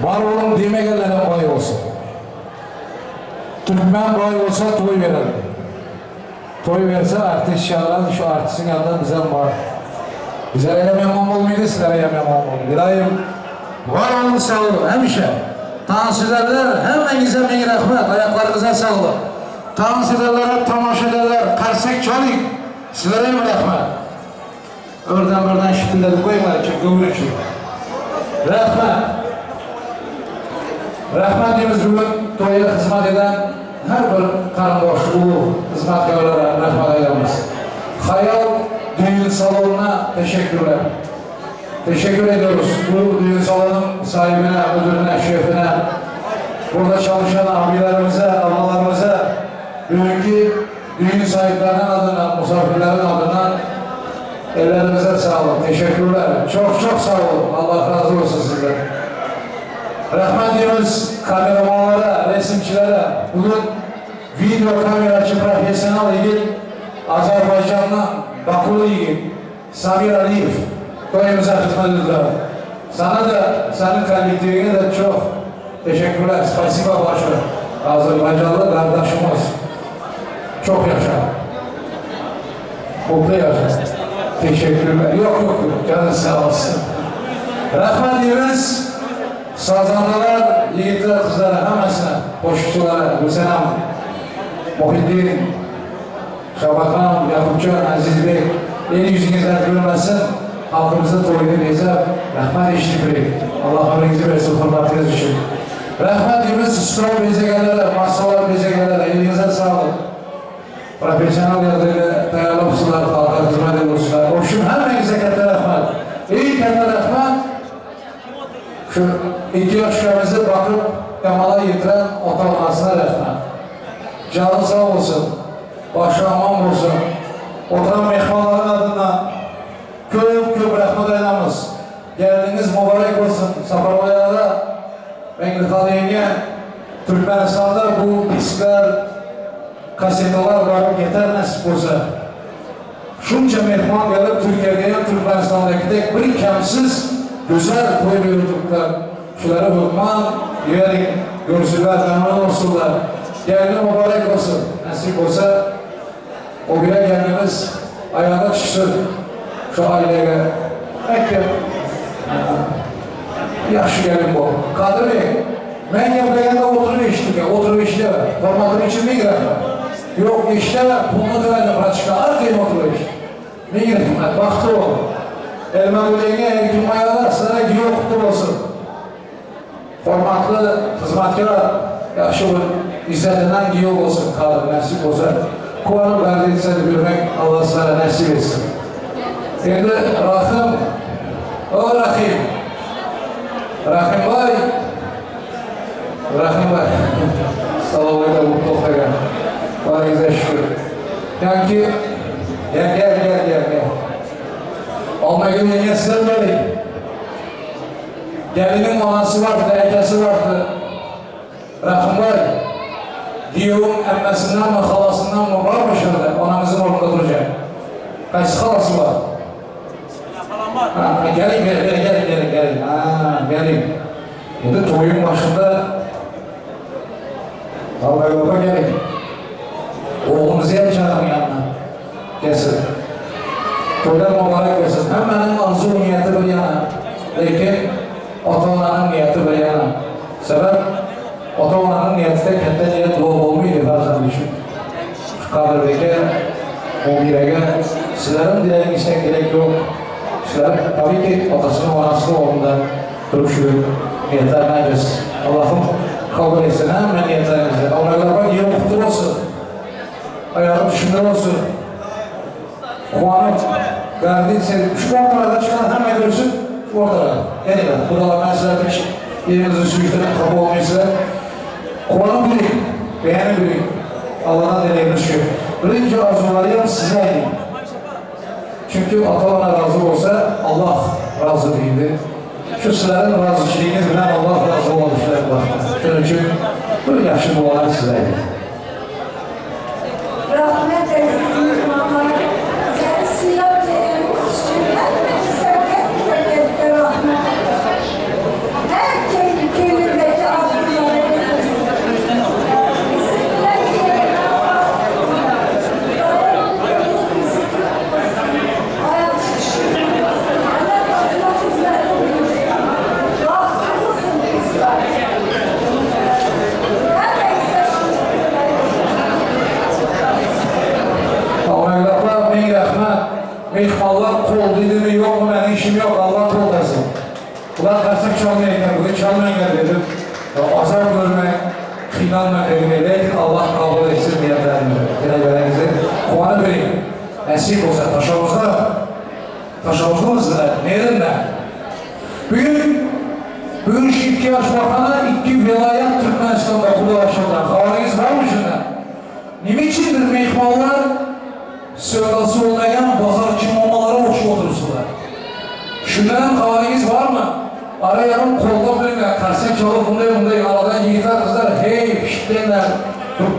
Var oğlum demegenlerden boy olsun. Türkmen boy olsa toy verir. Toy verse artist inşallah şu artistin yanında bize var. Bize yememem olmaydı, sizlere yememem olmaydı. İlayim, var olun sağ olun, hemşe. Tansiyonlar hemenize min rahmet, ayaklarınıza sağ olun. Tansiyonlara tamaşa ederler, karsek çalık, sizlere mi rahmet? Oradan şüpheleri koymayın, çünkü ömrü için. Rahmet. Rahmet diyoruz bugün toya hizmet eden her bir karanboş, ulu hizmetkarlara rahmet eylemiş. Hayal düğün salonuna teşekkürler. Teşekkür ediyoruz. Bu düğün salonun sahibine, müdürüne, şefine, burada çalışan abilerimize, ablalarımıza, bugünkü düğün sahiplerinin adına, misafirlerin adına ellerinize sağlık. Teşekkürler. Çok sağ olun. Allah razı olsun sizden. Rahmet diyoruz kameramanlara, resimçilere. Bugün video kameracı profesyonel ilgili Azerbaycan'dan Bakulu ilgili Samir Aliyev toyumuza hizmet ediyor. Sana da, senin kolektifine de çok teşekkürler. Spasiba başarı. Azerbaycanlı kardeşimiz. Çok yaşa. Mutlu yaşa. Teşekkürler. Yok, canı sağ olsun. Rahmet diyoruz. Sazanlılar, yiğitler, kızlara, hemesin. Koşukçulara, Gülsenam, Muhiddin, Şabakan, Yakupcan, Aziz Bey, el yüzünüzden görmesin. Halkımızın toyunu neyse, rahmet iştikirik. Allah ömrünüzü versin, hürmetiniz için. Rahmet diyoruz, stol bezegelere, masalar bezegelere, elinize sağlık. Profesyonel yardımıyla dayanıpsılar, halka hizmet ediyorsunuz. Hoşum hemenize kendine rahmet. İyi kendine rahmet. Şu 2 yaşlarımızı bakıp kamala yitiren otanasına rahmet. Canı sağ olsun, başı aman olsun. Oturan mehmanların adına köp rahmet aylamız. Geldiğiniz mübarek olsun. Saparbaya'da Mengilhan Yenge, Türkmenistan'da bu diskler, kasetolar varıp yeter nasip olsa. Şunca mehman gelip Türkiye'de, Türkmenistan'daki tek bir kemsiz güzel toy yürüdükler. Şuları hükman, yerin, görsünler, memnun olsunlar. Geldi mübarek olsun. Nasip olsa o güne gelmemiz ayağına çıksın. Şu aileye. Belki yaxşı gelin bu. Kadir Bey, ben yapayanda oturup işlik. Oturup işle. Formatın için mi girer? Yok işte, bunu da öyle pratika. Arkayım oturup iş. Ne girer? Baktı o. Elman Güleyne, Erkin Mayalar, sana giyo kutlu olsun. Formatlı, hizmetkar, yaxşı bir izzetinden giyo olsun. Kadir, nasip olsa. Kuanı verdiyse de görmek Allah sana nasip etsin. Şimdi Rahim, o Rahim. Rahim Bey, salamu aleykum, mutlu olsun. Varınıza şükür. Yani ki, gel. Olmaya göre sizler böyle. Gelinin anası vardı, erkesi vardı. Rahim Bey, diyum emmesinden mi, halasından mı var başarıda? Anamızın orada duracak. Kaç halası var? Gelin. Gelin. Şimdi toyun başında Vallahi baba gelin. Oğlumuzu yapacağım yanına. Gelsin. Toydan mübarek olsun. Hemenin arzu niyeti bir yana. Lakin ota-onanın niyeti bir yana. Sebep ota-onanın niyeti de kendi niyet olmuydu bazen düşün. Kadir Bey'e, o birege, sizlerin dileğini istek gerek yok. Sizler tabii ki atasının anasının oğlunda duruşu niyetlerine ederiz. Allah'ım kabul etsin hemen niyetlerinizi. Onlarla bak iyi mutlu olsun. Ayağım düşünür olsun. Kuanım, verdiğin seni şu ortalarda çıkan hemen görsün. Şu ortalarda. Gelin ben. Buralar ben size bir yerinizi sürüştürün kapı olmaysa. Kuanım bileyim. Beğeni bileyim. Allah'tan dileğimiz şu. Birinci arzularım size edeyim. Çünkü ata-ana razı olsa Allah razı değildir. Şu sizlerin razıçılığınız bilen Allah razı olmuşlar. Şunun için böyle yaxşı dualar sizlerdir. Rahmet eylesin imamlar. Sen silah üstünden sevgi rahmet. Her kelindeki arzuları Mehmallar kol dedi mi yok mu benim işim yok Allah kol dersin. Ulan dersin çalmaya gider, bugün çalmaya gider dedim. Azar görmek, kıymanmak evine lakin Allah kabul etsin niyetlerini. Dileğlerinizi kuanı vereyim. Nasip olsa taşavuzda mısınlar? Neyden ben? Bugün Şirki Başbakanı 2 vilayet Türkmenistan'da kulu başladılar. Havanız var mı şundan? Niçindir mehmallar? Söylası olmayan pazarcı mamalara hoş oturursunlar. Şundan havanız var mı? Ara yarım kolda bilirler, karsen çalıp bundayım, aradan yiğitler kızlar, hey şitlenler,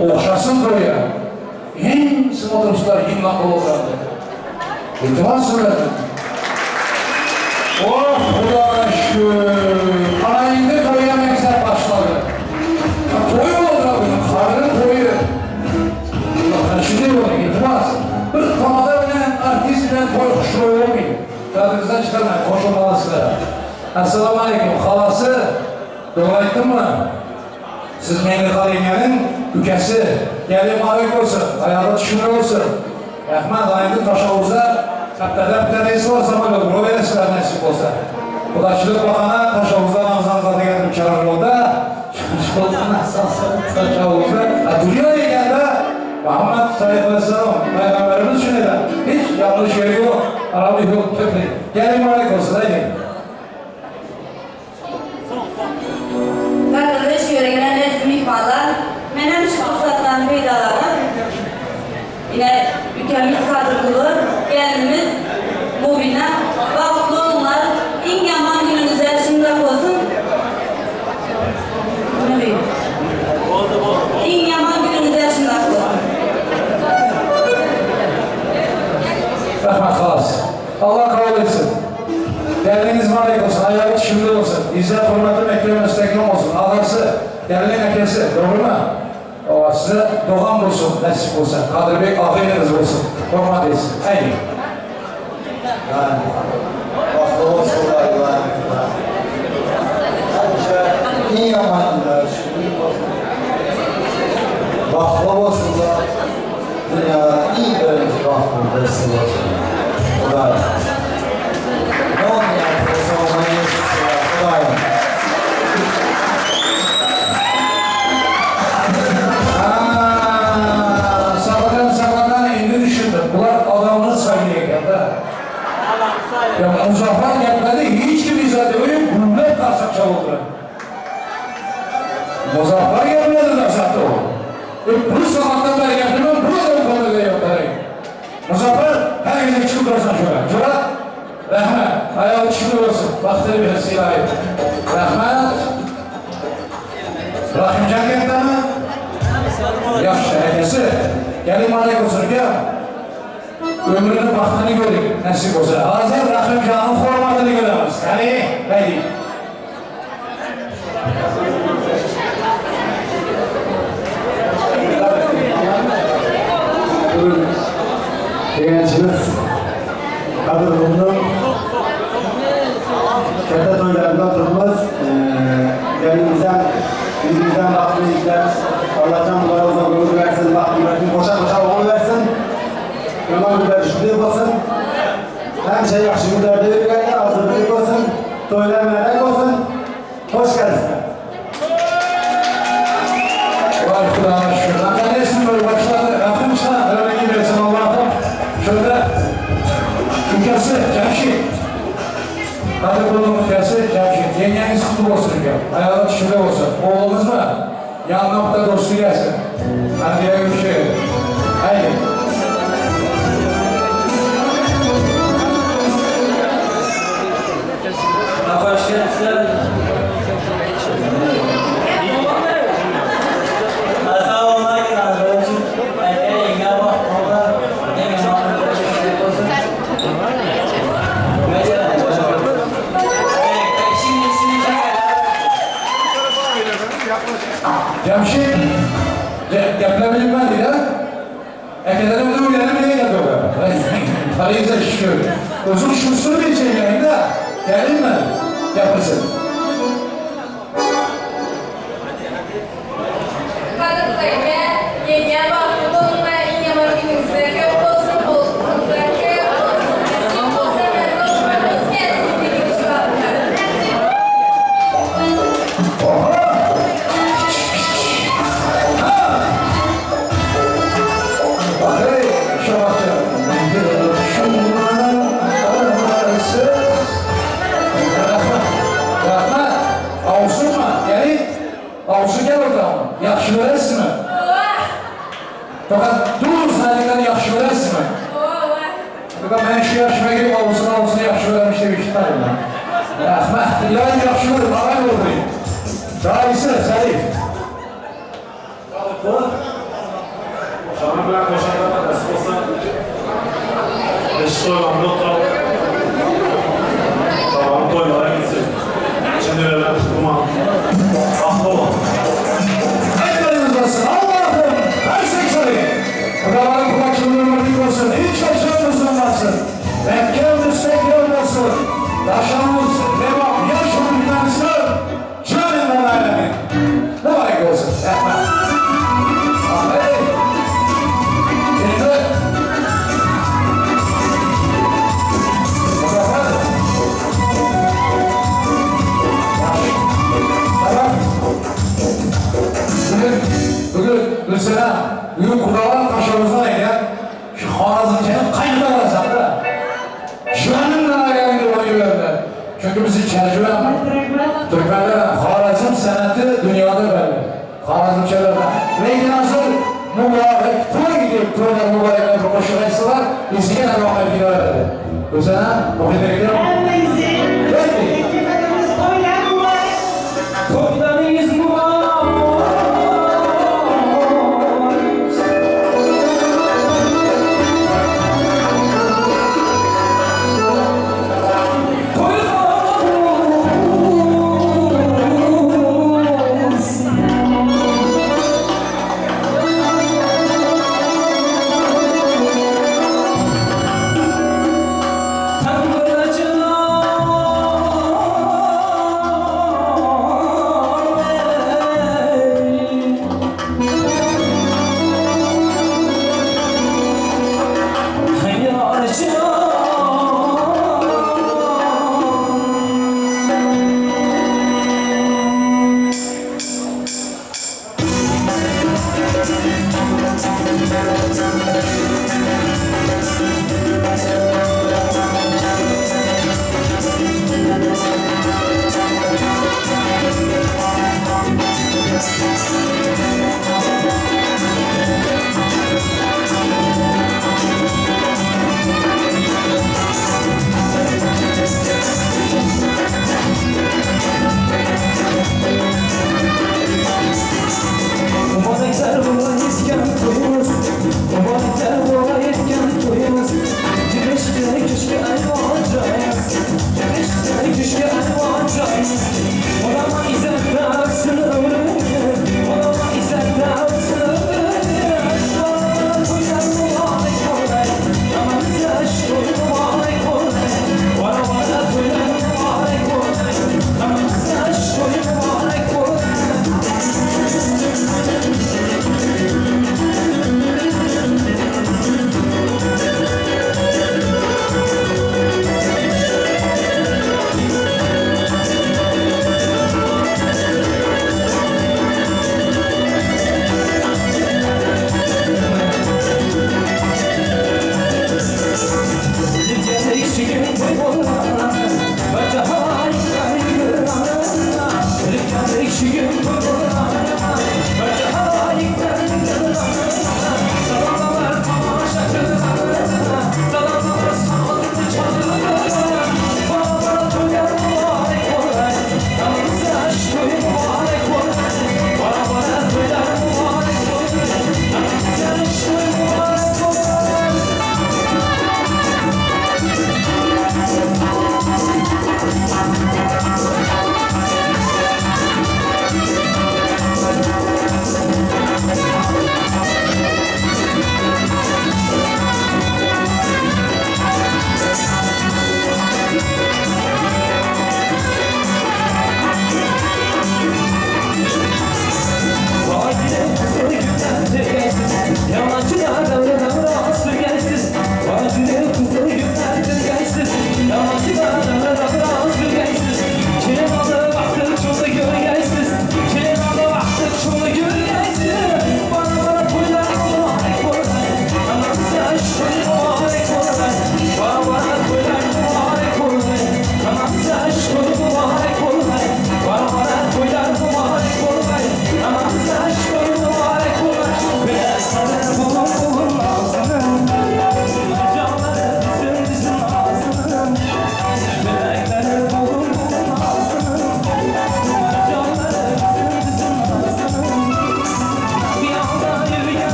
okşasın koruya. Hem oturursunlar, hem nakıl olurlardı. İltimas söyledim. Oh Allah'a şükür. Anayında koruya mekser başladı. Toy mu oldu abi? aytdım mı? Siz Mengirxan yengenin ülkesi. Gelin mübarek olsun. Ayağı şükür olsun. Rahmat ayında Taşavuz'a kaptalar bir tanesi var zaman olur. O verir sıra nasip olsa. Kudaşlık bakana Taşavuz'dan Ramazan zaten getirip çağırır yolda. Yoldan asasın Taşavuz'da. Duruyor yengende. Muhammed Sayyid Aleyhisselam Peygamberimiz şöyle de. Hiç yanlış yeri yok. Arabi yok. Köprü. Gelin mübarek olsun. Haydi. Kardeş yöreğine resmi ifadeler, benim şu fırsattan faydalanıp yine ülkemiz kadrolu gelinimiz Mubin'e vakıflı olunlar, en yaman gününüzde şimdi olsun. Ne bileyim? En yaman gününüzde şimdi olsun. Rahmet halas. Allah kabul etsin. Geldiğiniz mübarek olsun, ayağı şimdi olsun. İzzet, hürmeti, mekkû, müsteklim olsun. Ağası, gelinin ekesi, doğru mu? O size doğan olsun, nasip olsun. Kadir Bey, afiyetiniz olsun. Hürmet etsin. Haydi. Baklava olsunlar, iyi yamanlar. Baklava olsunlar. Dünyada iyi bölümcü baklava olsunlar. Ne oldu yani? Olmayı kolay. Sabahdan indi düşündüm. Bunlar adamını saygıyken de. Ya Muzaffer gelmedi, hiç kim izah ediyor. Gülmek karşı çalıldı. Muzaffer gelmedi de zaten o. Bu sabahtan beri geldim, burada bu konuda yaptırayım. Muzaffer, herkese çıkıp dursan şöyle. Şöyle. Rahmet, ayağı çıkıyor olsun. Baktırı bir silahı. Rahmet. Rahimcan geldi mi? Yaxşı, herkesi. Gelin mübarek olsun ki ömrünün baktığını göreyim, nasip olsa. Hazır Rahimcan'ın formatını göremez. Yani, haydi. Gençimiz kadrolunun Kete toylarında oturmaz. Gelimizden, yüzümüzden baktığını izler. Allah'tan bunlara uzak ömür versin, baktığını versin, koşa koşa oğul versin. Yaman güzel şükür olsun. Hem şey yaxşı güzel değil geldi, hazırlık olsun. Toylar melek olsun. Hoş geldin. Var Kur'an'a şükür. Ben resim böyle başladı. Rabbim sana öyle gidersin Allah'ım. Şöyle ülkesi Cemşit. Kadir Kur'an'ın ülkesi Cemşit. Yengeniz kutlu olsun ya. Ayağı şükür olsun. Oğlumuz mu? Yanına da dostu gelsin. Hani diye bir şey. Haydi. Hoş geldiniz. Sağ olun arkadaşlar. Engel bak orada. Cemşit. Yapılabilir ben değil ha? Ekelerim de uyarım bile yapıyorlar. Parayıza şükür. Uzun şursunu bir şey yayında. Geldin mi? Yapılsın. Kadın sayıya yengeye baktığı olma en yaman günümüzde köp olsun, olsunuzda köp olsun, nasip olsa ben olmanız gelsin bir kişi bakar. Hey, şu akşam. Rahmet, avsun mu? Gelin. Avsun gel oradan. Yaxşı verəsin mi? Fakat dur sənədən yaxşı verəsin mi? Fakat ben şu yaşıma girip avsuna yaxşı verəmiş de bir şey tanıyım ben. Rahmet, ilahi yaxşı verim, ağay olayım. Daha iyisi, Səlif. Şahane bir koşarlar nasip olsa Beşiktaş oynamda oturalım. Tamam toylara gitsin. Şimdi verilen tutma. Aklama. Ekleriniz olsun, Allah'ım, her sekseri. Kıdaların kulakçılığının ömürlük olsun, hiç yaşamımız olmasın. Mekke müstekil olsun. Yaşamımız, devam, yaşamın güvenisi, canın alemin. Mesela bugün kurdalar taşımızdan eğer şu Xorazmchani qayerda olasan-da? Shularning ayağında qo'yib çünkü bizi tercüme Türkmenler Xorazm san'ati dunyoda belli. Xorazmchalardan. Lekin asıl mübarek to'y deb to'ylar muboraklar qo'shiq aytsalar, bizga navoqat beradi. O'zana o'qidirlar. Toylarınız mübarek. Tanrıcına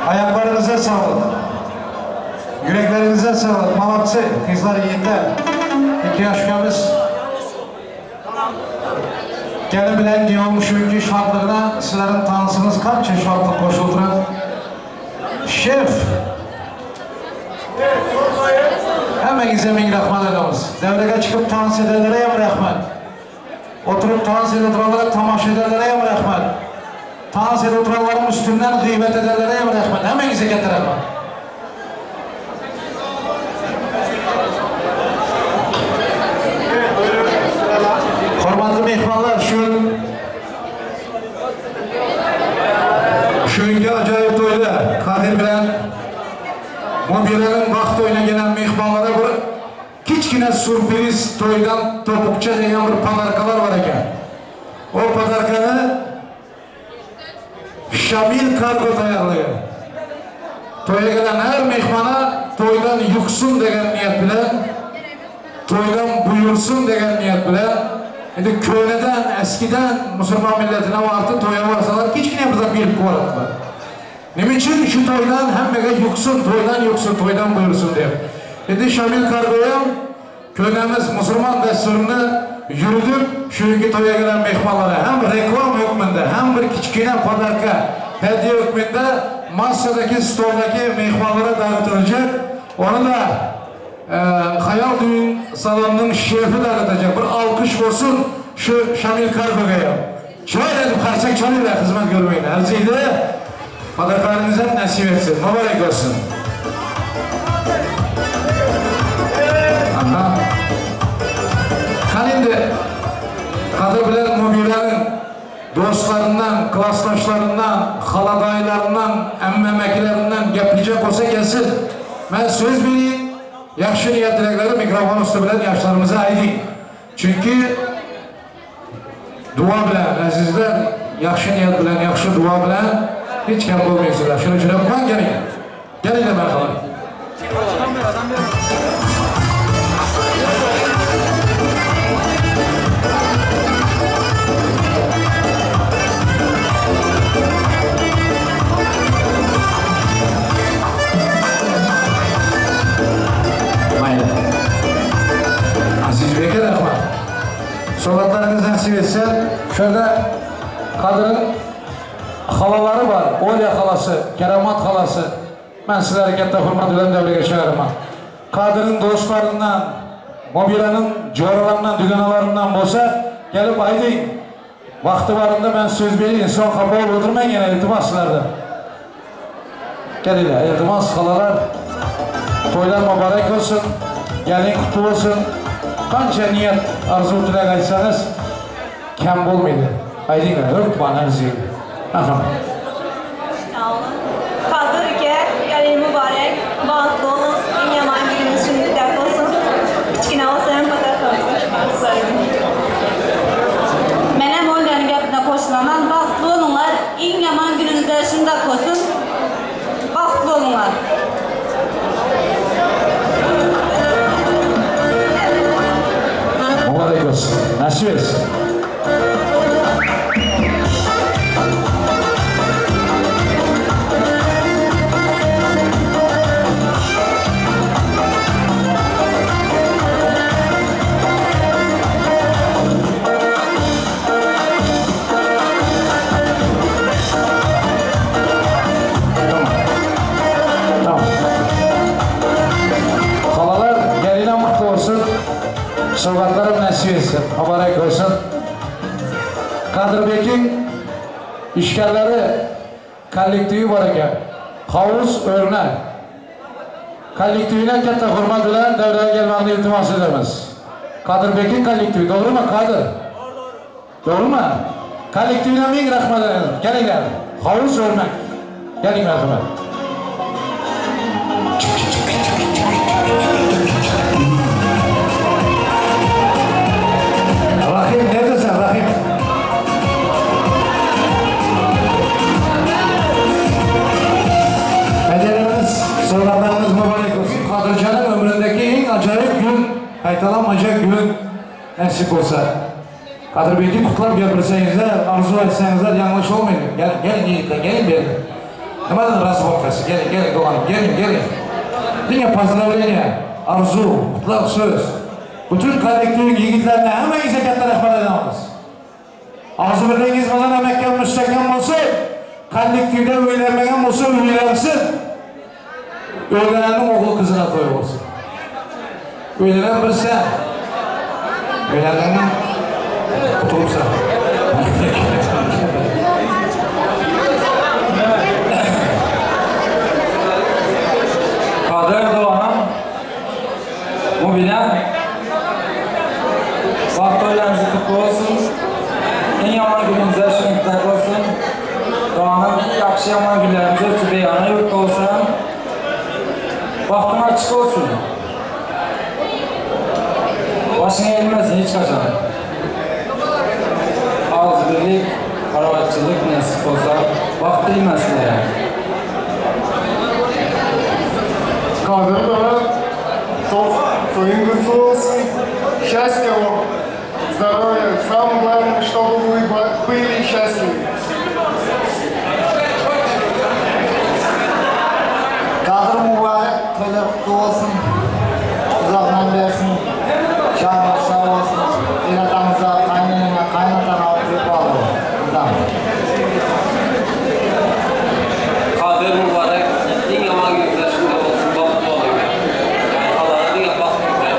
Ayaklarınıza sağlık. Yüreklerinize sağlık. Malatsı, kızlar yiğitler. 2 yaşkamız. Gelin bilen ki olmuş öncü şartlığına sizlerin tanısınız kaç şartlık koşulduran. Şef. Hemen Hemengize ming rahmat edemiz. Devreye çıkıp dans edenlere hem rahmet. Oturup dans edenlere, tamaşa edenlere hem rahmet. Dans edenlerin üstünden gıybet edenlere hem rahmet. Hemengize katta rahmet. Hormatlı mehmanlar, şunga acayip to'yda Kadir bilan Mobilaning vaqt to'yina gelen mehmonlara bir kichkina surpriz to'ydan to'piqcha degan bir podarkalar var ekan. O podarkani Shamil Kargo tayyorlagan. To'yga gelen her mehmona to'ydan yuqsin degan niyat bilan, to'ydan buyursin degan niyat bilan, endi ko'nadan, eskidan musulmon millatine vardı to'ya varsalar kichkina bir berib qo'yadilar. Nima uchun shu to'ydan hammaga yuqsin, to'ydan buyursin deb. Endi Shamil Kargo'ya ko'namiz musulmon dasturini yuritib, shunga to'yga gelen mehmonlara ham reklam hukmida, ham bir kichkina podarka hadiya hukmida massadagi stoldagi mehmonlara da'vatlanacak. Onu da Hayal Düğün salonunun şefi dağıtacak. Bir alkış olsun şu Shamil Kargo'ya. Şöyle edip karşık çalıyla hizmet görmeyin. Erzeydi podarkalarınıza nasip etsin. Mübarek olsun. Kalindi Kadir bilen Mobile'nin dostlarından, klasdaşlarından, haladaylarından, emmemekilerinden geplicek olsa gelsin. Ben söz vereyim. Yaxşı niyet dilekleri mikrofon üstü bilen yaşlarımıza aydık. Çünkü dua bilen, azizler, yaxşı niyet bilen, yaxşı dua bilen hiç kem olmayısınlar. Şunu şuna bakın gelin. Gelin de bakalım. Sohbetleriniz nasip etsen, şöyle Kadir'in halaları var. Olya halası, Keramat halası. Ben size harekette hürmet eden devreye geçerim. Kadir'in dostlarından, Mobile'nin coğralarından, düğünalarından olsa gelip aydın. Vakti varında ben söz vereyim, son kapı olup oturmayın yine iltimaslarda. Gelin ya, iltimas halalar. Toylar mübarek olsun, gelin kutlu olsun. Kança niyet arzu dilek aytsanız kem olmaydı. Aydınlar, hükman arzuyu. Sağ olun. Kadir gel, gelin mübarek, bağlı olsun, en yaman günümüz şimdi dert olsun. Kiçkine olsa hem kadar kalsın. Menem Olya'nın yapına koşulanan bağlı olunlar, en yaman gününüzde şimdi olsun. Bağlı olunlar. Mübarek olsun, nasip etsin. Tamam. Halalar geline mutlu olsun. Sohbetlerim nasip etsin, mübarek olsun. Kadir Bek'in işgalleri kollektivi var ekan. Havuz Örnek. Kollektivine katta hurmat bilan devreye gelmekni iltimos edamiz. Kadir Bek'in kollektivi, doğru mu Kadir? Doğru mu? Kollektivine ming rahmat edamiz. Kelinglar. Havuz Örnek. Keling marhamat. Rahim neredesin Rahim? Hediyeleriniz, sorularınız mübarek olsun. Kadircan'ın ömründeki en acayip gün, kaytalanmayacak gün nasip olsa. Kadir Bey'i kutlap getirseniz, arzu etseniz yanlış olmayın. Gelin yiğitler, gelin bir. Nemadan razı ortası? Gelin doğanım, gelin. Yine pozdravlение, arzu, kutlak söz. Bütün kollektivin yiğitlerine hemen katta rahmet edemiz. Arzu birliğiniz bilen emekler müstehkem olsun, kollektivde öylenmegen olsun, öylensin. Öylenenin oğul kızına toy olsun. Öylenen bir sen. Öylenenin kutulupsa. Kadir Doğan'ın Mubine vaqt oylarınızı kutlu olsun. En yaman gününüzde şenlikler olsun. Doğan'ın en yaxşı yaman günlerinize Sübeyhan'a yurtta olsun. Vaxtın açık olsun. Başına eğilmesin hiç kaçan. Ağız birlik, haravatçılık nasip olsa vaxt değilmezsin yani. Kadir Doğan, твоим голосом счастья вам, здоровья, самое главное, чтобы вы были счастливы. Kadir mübarek, toylar kutlu olsun. Uzaktan versin. Şahmat sağ olsun. İlatamıza, kaynanana, kaynatana alıp bağlı. Buradan. Kadir mübarek, en yaman günler şimdi olsun, baklı olayım. Yani Allah'a da yapmak güzel.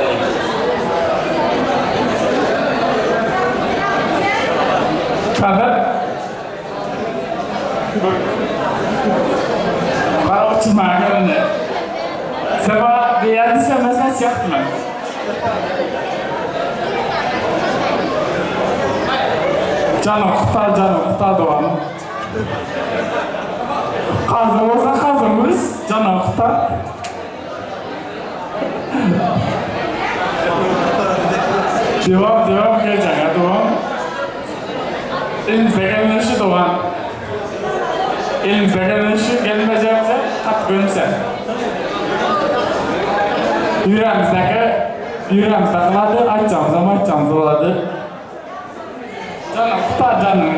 Kadir. Bana uçurmaya gelene. Sabah bir yerdeyse mesaj yapma. Canım kutar Doğan. Kazım olsa kazımız, canım kutar. Devam gelecek ya Doğan. Elimizde gelen şu Doğan. Elimizde gelen şu gelmeyeceğimize kat bölümse. Yüreğimizde kaladı, açacağımız oladı. Canım kutar canım.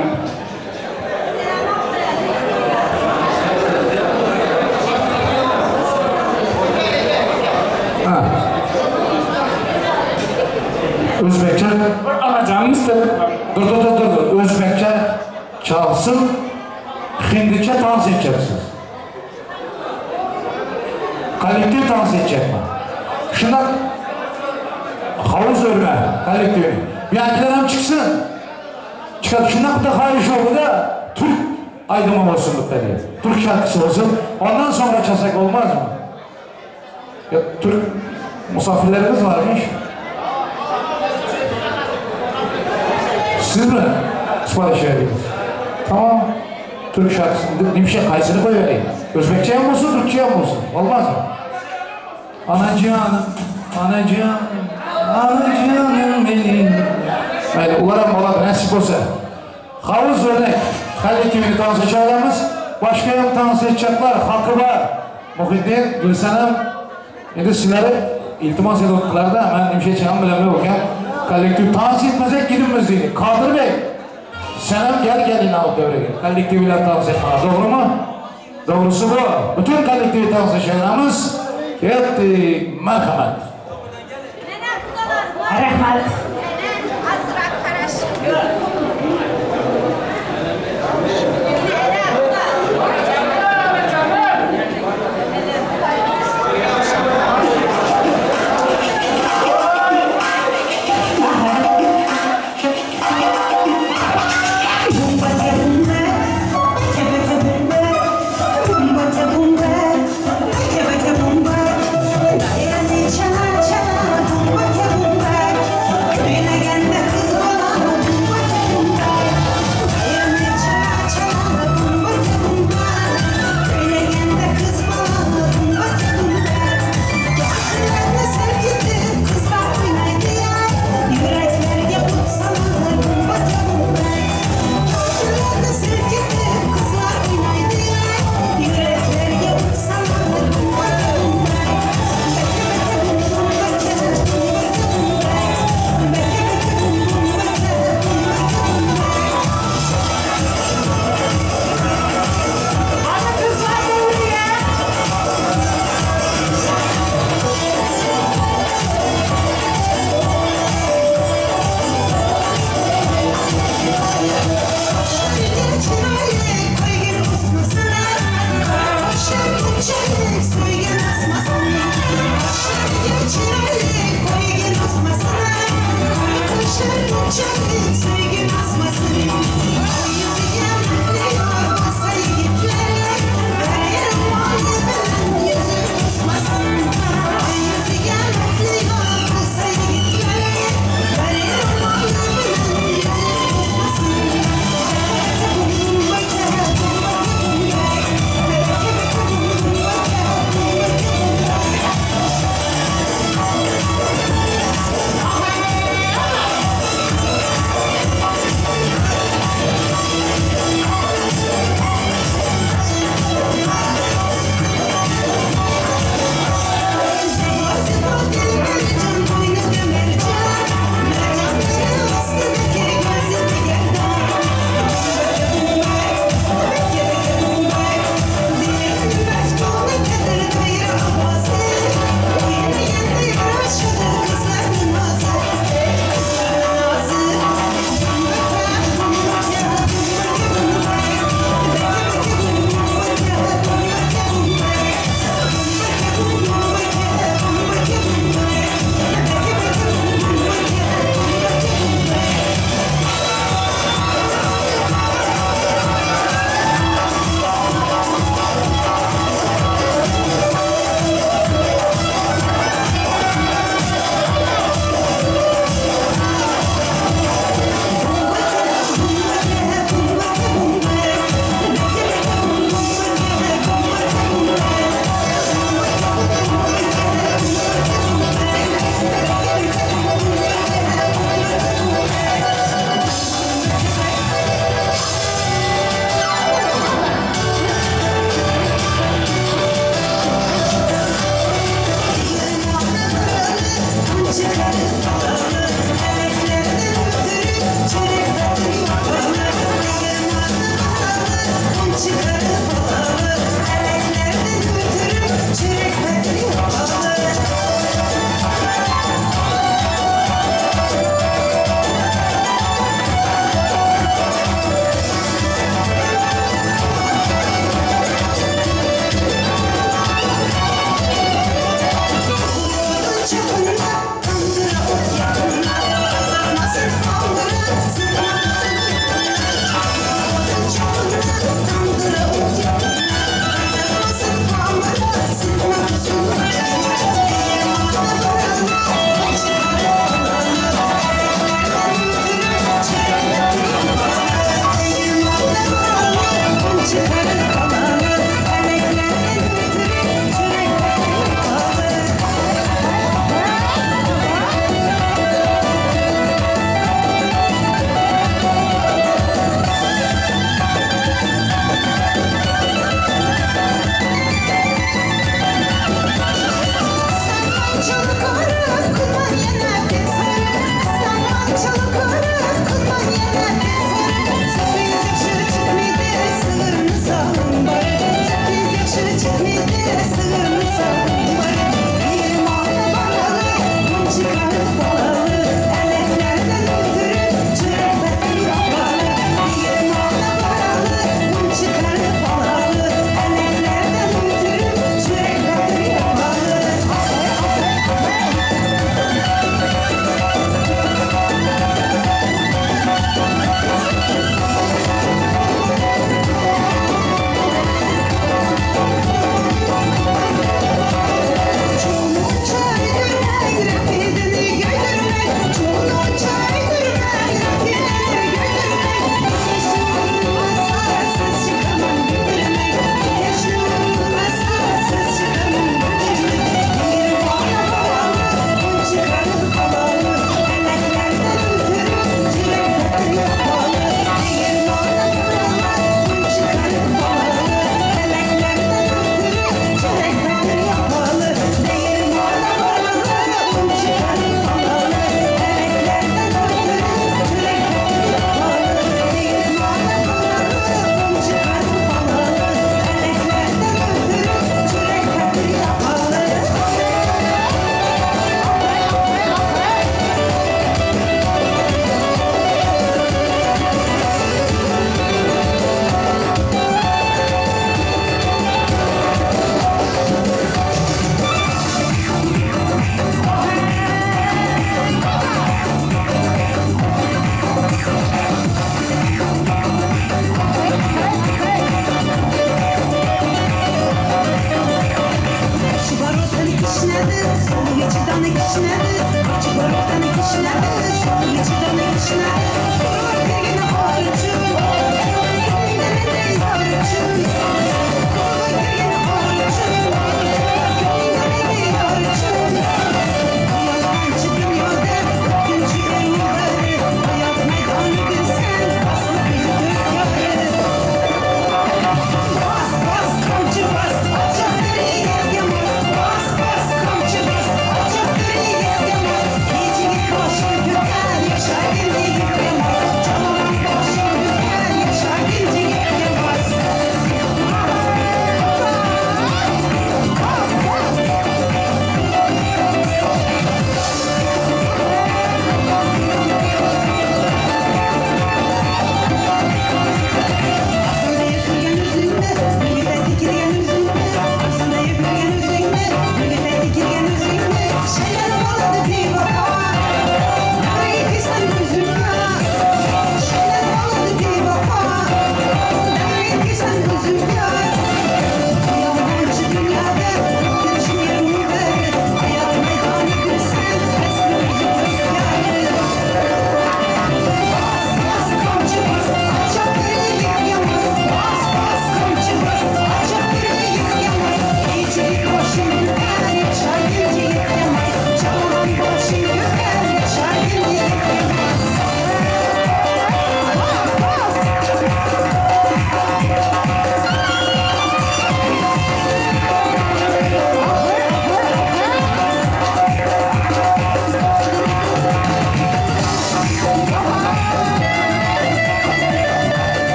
Ha. Özbekçe. Alacağımı istedim. Dur. Özbekçe çalsın. Hindice dans edeceksiniz. Kolektif dans edecek mi? Şundan havuz örme kolektifi. Bir ankiler hem çıksın. Çıkar. Şundan da hayış oldu da Türk aydınma olsun diye. Türk şarkısı olsun. Ondan sonra çalsak olmaz mı? Ya, Türk misafirlerimiz varmış. Siz mi sipariş verdiniz? Tamam. Türk şarkısını, bir şey kaysını koyuvereyim. Özbekçe mi olsun, Türkçe mi olsun? Olmaz mı? Anacığım benim. Yani umarım olan nasip olsa. Havuz örnek. Kolektifini dans edeceğimiz. Başka yan dans edecekler. Hakkı var. Muhittin, Gülsenem. Şimdi sizlere iltimas edoklar da ben bir şey çağım bilemem bakayım. Kolektif dans etmezek gidinmez değil. Kadir Bey. Senem gel yine alıp devreye gel. Kolektifiyle dans etme. Doğru mu? Doğrusu bu. Bütün kolektifi dans edeceğimiz ettik. Merhamet. Rahmet. Cha cha,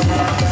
Thank